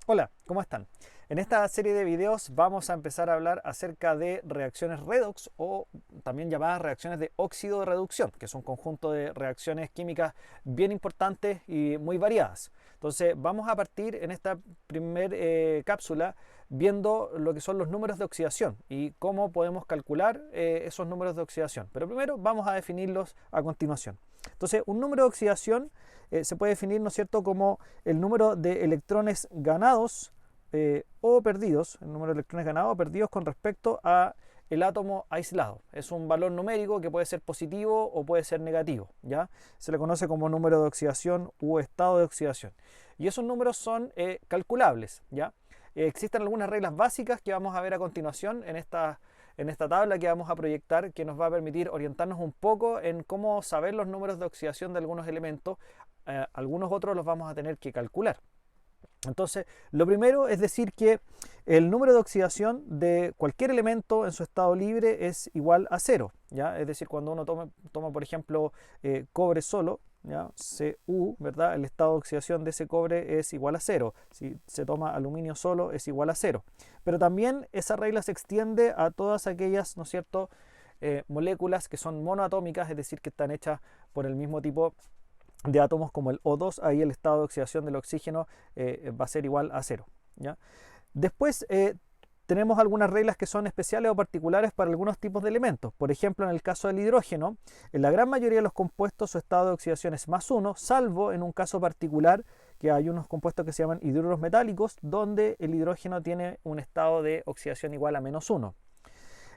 Hola, ¿cómo están? En esta serie de videos vamos a empezar a hablar acerca de reacciones redox o también llamadas reacciones de óxido de reducción, que es un conjunto de reacciones químicas bien importantes y muy variadas. Entonces vamos a partir en esta primer cápsula viendo lo que son los números de oxidación y cómo podemos calcular esos números de oxidación. Pero primero vamos a definirlos a continuación. Entonces, un número de oxidación se puede definir, ¿no es cierto?, como el número de electrones ganados o perdidos, el número de electrones ganados o perdidos con respecto a el átomo aislado. Es un valor numérico que puede ser positivo o puede ser negativo, ¿ya? Se le conoce como número de oxidación u estado de oxidación. Y esos números son calculables, ¿ya? Existen algunas reglas básicas que vamos a ver a continuación en esta tabla que vamos a proyectar, que nos va a permitir orientarnos un poco en cómo saber los números de oxidación de algunos elementos. Algunos otros los vamos a tener que calcular. Entonces, lo primero es decir que el número de oxidación de cualquier elemento en su estado libre es igual a cero, ¿ya? Es decir, cuando uno toma por ejemplo, cobre solo, ¿ya? Cu, ¿verdad? El estado de oxidación de ese cobre es igual a cero. Si se toma aluminio solo, es igual a cero. Pero también esa regla se extiende a todas aquellas, ¿no es cierto?, moléculas que son monoatómicas, es decir, que están hechas por el mismo tipo de átomos como el O2. Ahí el estado de oxidación del oxígeno va a ser igual a cero, ¿ya? Después tenemos algunas reglas que son especiales o particulares para algunos tipos de elementos. Por ejemplo, en el caso del hidrógeno, en la gran mayoría de los compuestos su estado de oxidación es +1, salvo en un caso particular que hay unos compuestos que se llaman hidruros metálicos, donde el hidrógeno tiene un estado de oxidación igual a -1.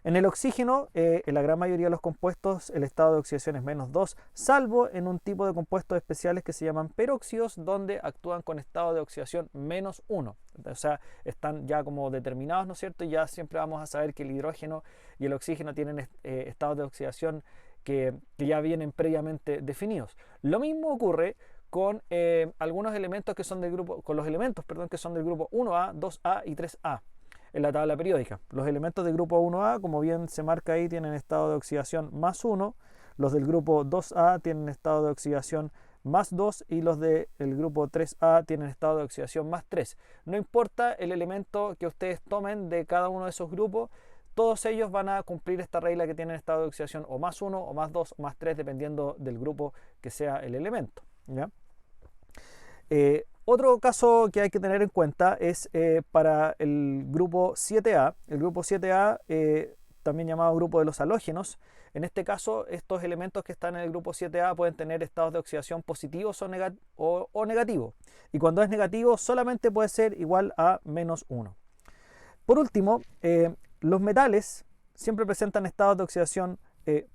En el oxígeno, en la gran mayoría de los compuestos, el estado de oxidación es -2, salvo en un tipo de compuestos especiales que se llaman peróxidos, donde actúan con estado de oxidación -1. O sea, están ya como determinados, ¿no es cierto? Y ya siempre vamos a saber que el hidrógeno y el oxígeno tienen estados de oxidación que ya vienen previamente definidos. Lo mismo ocurre con algunos elementos que son del grupo, con los elementos, perdón, que son del grupo 1A, 2A y 3A en la tabla periódica. Los elementos del grupo 1A, como bien se marca ahí, tienen estado de oxidación +1, los del grupo 2A tienen estado de oxidación +2 y los del grupo 3A tienen estado de oxidación +3. No importa el elemento que ustedes tomen de cada uno de esos grupos, todos ellos van a cumplir esta regla que tienen estado de oxidación o +1 o +2 o +3, dependiendo del grupo que sea el elemento, ¿ya? Otro caso que hay que tener en cuenta es para el grupo 7A. El grupo 7A, también llamado grupo de los halógenos. En este caso, estos elementos que están en el grupo 7A pueden tener estados de oxidación positivos o negativos. Y cuando es negativo, solamente puede ser igual a -1. Por último, los metales siempre presentan estados de oxidación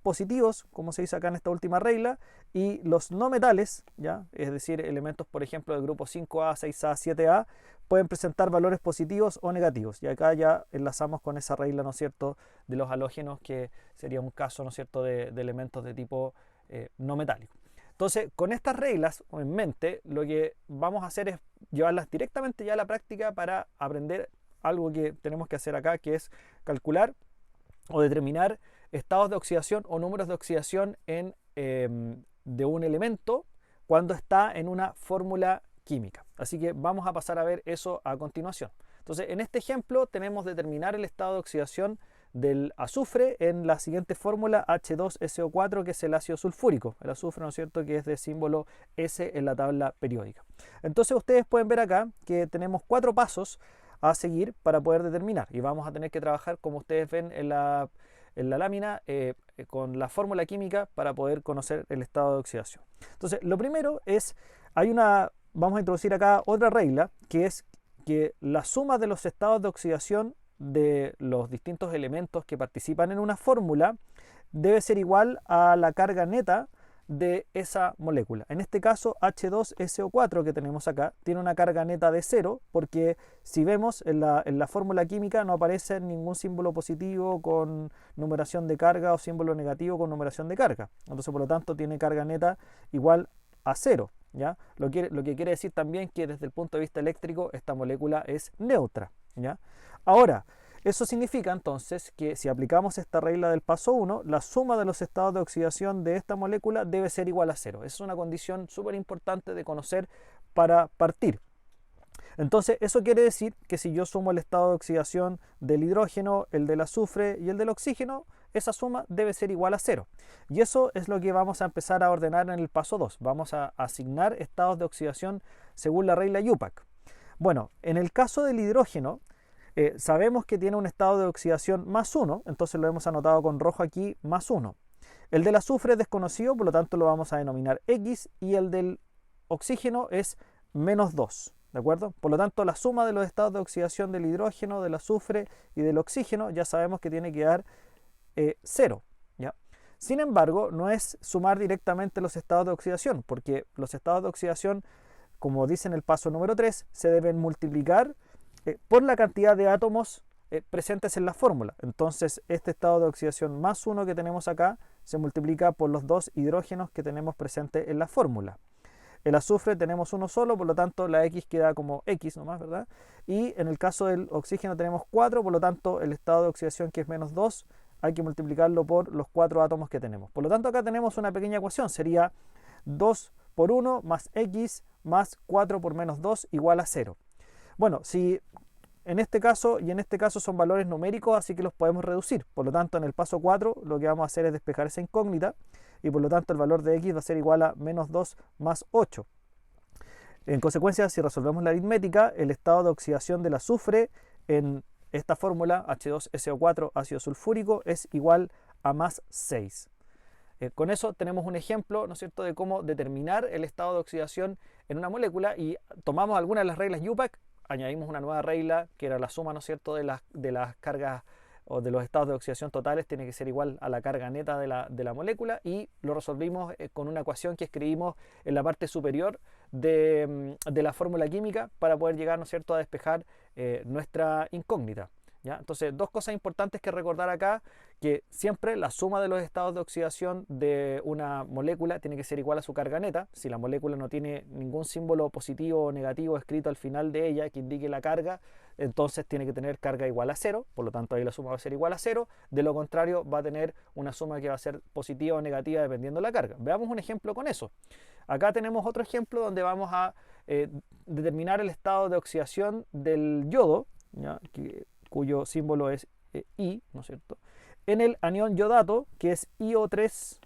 positivos, como se dice acá en esta última regla, y los no metales, ¿ya? Es decir, elementos, por ejemplo, del grupo 5A, 6A, 7A, pueden presentar valores positivos o negativos. Y acá ya enlazamos con esa regla, ¿no es cierto?, de los halógenos, que sería un caso, ¿no es cierto?, de elementos de tipo no metálico. Entonces, con estas reglas en mente, lo que vamos a hacer es llevarlas directamente ya a la práctica para aprender algo que tenemos que hacer acá, que es calcular o determinar estados de oxidación o números de oxidación de un elemento cuando está en una fórmula química. Así que vamos a pasar a ver eso a continuación. Entonces, en este ejemplo tenemos determinar el estado de oxidación del azufre en la siguiente fórmula, H2SO4, que es el ácido sulfúrico. El azufre, ¿no es cierto?, que es de símbolo S en la tabla periódica. Entonces ustedes pueden ver acá que tenemos 4 pasos a seguir para poder determinar, y vamos a tener que trabajar, como ustedes ven en la lámina, con la fórmula química para poder conocer el estado de oxidación. Entonces, lo primero es, vamos a introducir acá otra regla, que es que la suma de los estados de oxidación de los distintos elementos que participan en una fórmula debe ser igual a la carga neta de esa molécula. En este caso, H2SO4 que tenemos acá tiene una carga neta de 0, porque si vemos en la fórmula química no aparece ningún símbolo positivo con numeración de carga o símbolo negativo con numeración de carga. Entonces, por lo tanto, tiene carga neta igual a 0, ¿ya? Lo que quiere decir también que desde el punto de vista eléctrico esta molécula es neutra, ¿ya? Ahora, eso significa entonces que si aplicamos esta regla del paso 1, la suma de los estados de oxidación de esta molécula debe ser igual a 0. Esa es una condición súper importante de conocer para partir. Entonces, eso quiere decir que si yo sumo el estado de oxidación del hidrógeno, el del azufre y el del oxígeno, esa suma debe ser igual a 0. Y eso es lo que vamos a empezar a ordenar en el paso 2. Vamos a asignar estados de oxidación según la regla IUPAC. Bueno, en el caso del hidrógeno, sabemos que tiene un estado de oxidación más 1, entonces lo hemos anotado con rojo aquí, más 1. El del azufre es desconocido, por lo tanto lo vamos a denominar X, y el del oxígeno es menos 2. ¿De acuerdo? Por lo tanto, la suma de los estados de oxidación del hidrógeno, del azufre y del oxígeno ya sabemos que tiene que dar 0. ¿Ya? Sin embargo, no es sumar directamente los estados de oxidación, porque los estados de oxidación, como dice en el paso número 3, se deben multiplicar por la cantidad de átomos presentes en la fórmula. Entonces, este estado de oxidación más 1 que tenemos acá se multiplica por los 2 hidrógenos que tenemos presentes en la fórmula. El azufre tenemos uno solo, por lo tanto la X queda como X nomás, ¿verdad? Y en el caso del oxígeno tenemos 4, por lo tanto el estado de oxidación, que es menos 2, hay que multiplicarlo por los 4 átomos que tenemos. Por lo tanto acá tenemos una pequeña ecuación, sería 2 por 1 más X más 4 por menos 2 igual a 0. Bueno, si en este caso y en este caso son valores numéricos, así que los podemos reducir. Por lo tanto, en el paso 4 lo que vamos a hacer es despejar esa incógnita, y por lo tanto el valor de X va a ser igual a menos 2 más 8. En consecuencia, si resolvemos la aritmética, el estado de oxidación del azufre en esta fórmula H2SO4 ácido sulfúrico es igual a más 6. Con eso tenemos un ejemplo, ¿no es cierto?, de cómo determinar el estado de oxidación en una molécula, y tomamos algunas de las reglas IUPAC, añadimos una nueva regla que era la suma, ¿no es cierto?, de las cargas o de los estados de oxidación totales tiene que ser igual a la carga neta de la molécula, y lo resolvimos con una ecuación que escribimos en la parte superior de la fórmula química para poder llegar, ¿no es cierto?, a despejar nuestra incógnita. ¿Ya? Entonces, dos cosas importantes que recordar acá, que siempre la suma de los estados de oxidación de una molécula tiene que ser igual a su carga neta. Si la molécula no tiene ningún símbolo positivo o negativo escrito al final de ella que indique la carga, entonces tiene que tener carga igual a 0, por lo tanto ahí la suma va a ser igual a 0, de lo contrario va a tener una suma que va a ser positiva o negativa dependiendo de la carga. Veamos un ejemplo con eso. Acá tenemos otro ejemplo donde vamos a determinar el estado de oxidación del yodo, ¿ya?, cuyo símbolo es I, ¿no es cierto?, en el anión yodato, que es IO3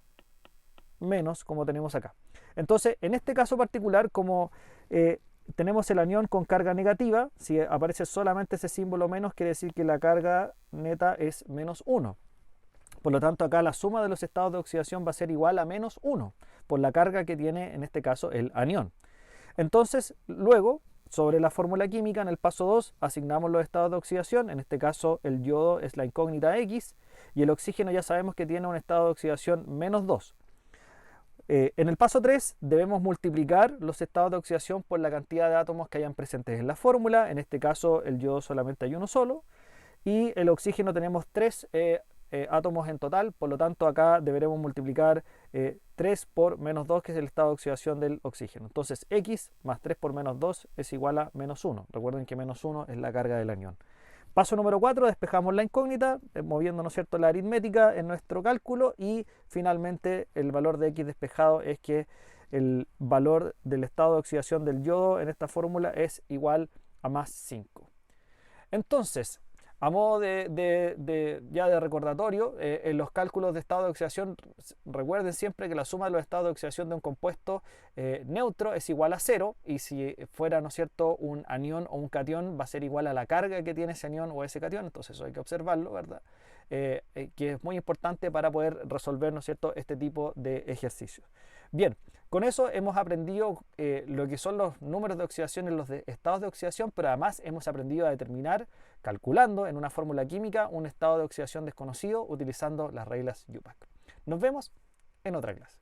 menos, como tenemos acá. Entonces, en este caso particular, como tenemos el anión con carga negativa, si aparece solamente ese símbolo menos, quiere decir que la carga neta es menos 1. Por lo tanto, acá la suma de los estados de oxidación va a ser igual a menos 1, por la carga que tiene, en este caso, el anión. Entonces, luego, sobre la fórmula química, en el paso 2, asignamos los estados de oxidación. En este caso, el yodo es la incógnita X, y el oxígeno ya sabemos que tiene un estado de oxidación menos 2. En el paso 3 debemos multiplicar los estados de oxidación por la cantidad de átomos que hayan presentes en la fórmula. En este caso, el yodo solamente hay uno solo, y el oxígeno tenemos 3 átomos en total, por lo tanto acá deberemos multiplicar 3 por menos 2, que es el estado de oxidación del oxígeno. Entonces X más 3 por menos 2 es igual a menos 1. Recuerden que menos 1 es la carga del anión. Paso número 4, despejamos la incógnita, moviendo, ¿no es cierto?, la aritmética en nuestro cálculo, y finalmente el valor de X despejado es que el valor del estado de oxidación del yodo en esta fórmula es igual a más 5. Entonces, a modo ya de recordatorio, en los cálculos de estado de oxidación, recuerden siempre que la suma de los estados de oxidación de un compuesto neutro es igual a 0, y si fuera, ¿no es cierto?, un anión o un catión, va a ser igual a la carga que tiene ese anión o ese catión. Entonces eso hay que observarlo, ¿verdad? Que es muy importante para poder resolver, ¿no es cierto?, este tipo de ejercicios. Bien, con eso hemos aprendido lo que son los números de oxidación en los estados de oxidación, pero además hemos aprendido a determinar, calculando en una fórmula química, un estado de oxidación desconocido utilizando las reglas IUPAC. Nos vemos en otra clase.